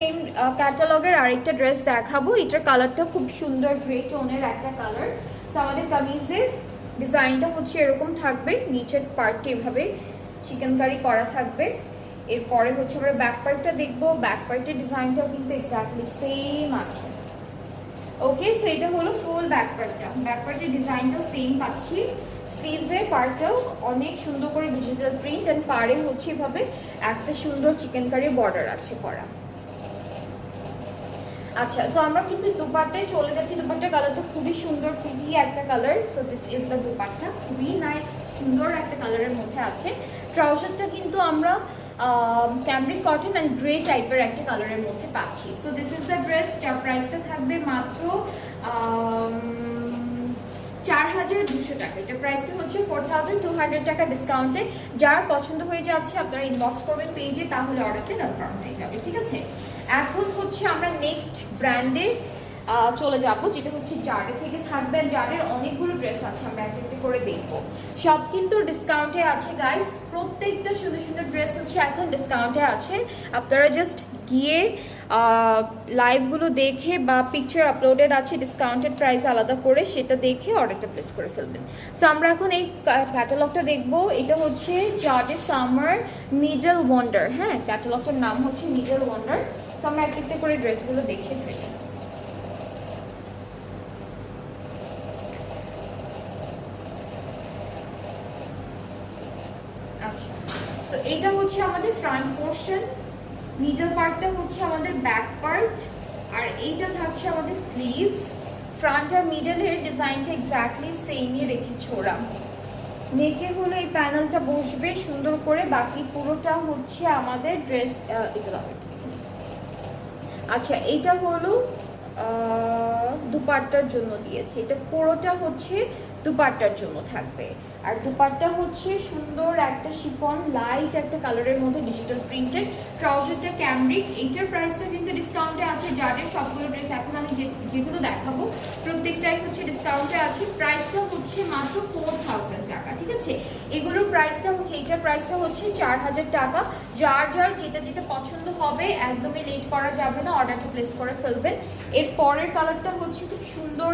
Same ক্যাটালগের আরেকটা dress দেখাবো। এটার কালারটা খুব সুন্দর গ্রে টোনের একটা কালার। সো আমাদের কামিজের ডিজাইনটা হচ্ছে এরকম থাকবে, নিচের পার্টটি এভাবে চিকেন কারি করা থাকবে। এরপরে হচ্ছে আমরা ব্যাক পার্টটা দেখবো, ব্যাক পার্টের ডিজাইনটাও কিন্তু এক্স্যাক্টলি সেম আছে। ওকে, সো এটা হলো ফুল ব্যাক পার্টটা, ব্যাক পার্টের ডিজাইনটাও সেম পাচ্ছি। স্লিভসের পার্টটাও অনেক সুন্দর করে ডিজিটাল প্রিন্ট, অ্যান্ড পাড়ে হচ্ছে এভাবে একটা সুন্দর চিকেন কারির বর্ডার আছে করা। আচ্ছা, সো আমরা কিন্তু দুপাট্টায় চলে যাচ্ছি। দুপাট্টার কালারটা খুবই সুন্দর, প্রিটি একটা colour. So this is the dupatta, খুবই নাইস সুন্দর একটা কালারের মধ্যে আছে। ট্রাউজারটা কিন্তু আমরা ক্যামরিক কটন অ্যান্ড গ্রে টাইপের একটা কালারের মধ্যে পাচ্ছি। So this is the dress, যার প্রাইসটা থাকবে মাত্র 4200 টাকা। এটা প্রাইসটা হচ্ছে 4200 টাকা ডিসকাউন্টে। যার পছন্দ হয়ে যাচ্ছে আপনারা ইনবক্স করবেন পেজে, তাহলে অর্ডারটা কনফার্ম হয়ে যাবে। ঠিক আছে, এখন হচ্ছে আমরা নেক্সট ব্র্যান্ডে চলে যাব, যেটা হচ্ছে জারে থেকে থাকবে। জারের অনেকগুলো ড্রেস আছে, আমরা এক একটা করে দেখবো। সব কিন্তু ডিসকাউন্টে আছে গাইস, প্রত্যেকটা সুন্দর সুন্দর ড্রেস হচ্ছে এখন ডিসকাউন্টে আছে। আপনারা জাস্ট গিয়ে লাইভগুলো দেখে বা পিকচার আপলোডেড আছে ডিসকাউন্টেড প্রাইস আলাদা করে, সেটা দেখে অর্ডারটা প্লেস করে ফেলবেন। সো আমরা এখন এই ক্যাটালগটা দেখবো। এটা হচ্ছে জারে সামার মিডল ওয়ান্ডার। হ্যাঁ, ক্যাটালগটার নাম হচ্ছে মিডল ওয়ান্ডার। সো আমরা এক একটা করে ড্রেসগুলো দেখে ফেলি। আচ্ছা, সো এইটা হচ্ছে আমাদের ফ্রন্ট পোর্শন, মিডল পার্টটা হচ্ছে আমাদের ব্যাক পার্ট, আর এইটা থাকছে আমাদের স্লিভস। ফ্রন্ট আর মিডলের ডিজাইনটা এক্স্যাক্টলি সেমই রেখেছি ওরা। নেকে হলো এই প্যানেলটা বসবে সুন্দর করে, বাকি পুরোটা হচ্ছে আমাদের ড্রেস। এটা আচ্ছা, এইটা হলো দুপাট্টার জন্য দিয়েছে, এটা পুরোটা হচ্ছে দুপাট্টার জন্য থাকবে। আর দুপাট্টা হচ্ছে সুন্দর একটা শিফন লাইট একটা কালারের মধ্যে ডিজিটাল প্রিন্টেড। ট্রাউজারটা ক্যামরিক। এইটার প্রাইসটা কিন্তু ডিসকাউন্টে আছে। যাদের সবগুলো ড্রেস এখন আমি যেগুলো দেখাবো প্রত্যেকটাই হচ্ছে ডিসকাউন্টে আছে। প্রাইসটা হচ্ছে মাত্র 4000 টাকা। ঠিক আছে, এগুলোর প্রাইসটা হচ্ছে, এইটার প্রাইসটা হচ্ছে 4000 টাকা। যার যার যেটা যেটা পছন্দ হবে একদমই লেট করা যাবে না, অর্ডারটা প্লেস করে ফেলবেন। এর পরের কালারটা হচ্ছে খুব সুন্দর